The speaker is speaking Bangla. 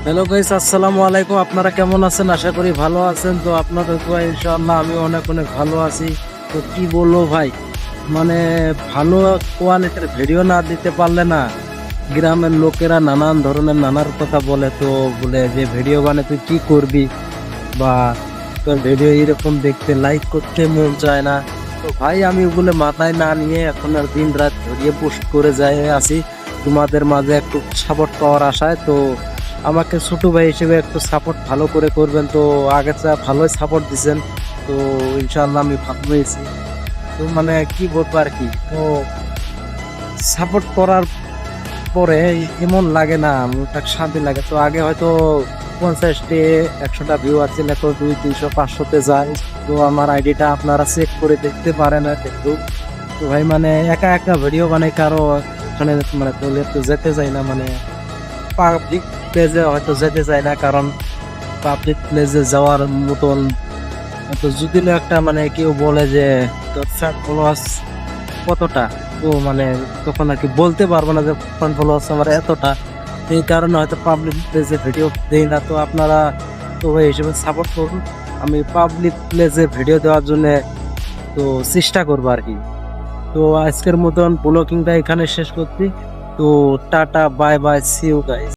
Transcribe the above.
হ্যালো গাইস, আসসালামু আলাইকুম। আপনারা কেমন আছেন? আশা করি ভালো আছেন। তো আপনাদের দোয়ায় ইনশাআল্লাহ আমি অনেক অনেক ভালো আছি। তো কি বলবো ভাই, মানে ভালো কোয়ালিটির ভিডিও না দিতে পারলে না গ্রামের লোকেরা নানান ধরনের নানার কথা বলে। তো বলে যে ভিডিও বানাতে তুই কি করবি, বা তোর ভিডিও এরকম দেখতে লাইক করতে মন চায় না। তো ভাই আমি ওগুলো মাথায় না নিয়ে এখন আর দিন রাত ধরিয়ে পোস্ট করে যাই আছি তোমাদের মাঝে একটু সাপোর্ট পাওয়ার আশায়। তো আমাকে ছোট ভাই হিসেবে একটু সাপোর্ট ভালো করে করবেন। তো আগের চা ভালোই সাপোর্ট দিছেন, তো ইনশাআল্লাহ আমি ভালো হয়েছি। তো মানে কি বলবো আর কি, তো সাপোর্ট করার পরে এমন লাগে না, মনটা শান্তি লাগে। তো আগে হয়তো 50টি 100টা ভিউ আছে, এখন 200-300-500-তে যায়। তো আমার আইডিটা আপনারা চেক করে দেখতে পারেন আর একটু। তো ভাই মানে একা একা ভিডিও বানাই কারো ওখানে মানে দলে তো যেতে চাই না, মানে পাবলিক প্লেসে হয়তো যেতে চাই না, কারণ পাবলিক প্লেসে যাওয়ার মতন তো যদি না একটা মানে কেউ বলে যে তোর ফ্যান ফলোয়ার্স কতটা, তো মানে তখন আর কি বলতে পারবো না যে ফ্যান ফলোয়ার্স আমার এতটা। এই কারণে হয়তো পাবলিক প্লেসে ভিডিও দেই না। তো আপনারা তো এই হিসেবে সাপোর্ট করুন, আমি পাবলিক প্লেসে ভিডিও দেওয়ার জন্য তো চেষ্টা করবো আর কি। তো আজকের মতন ব্লগিংটা এখানে শেষ করছি। তো টাটা, bye bye, see you guys.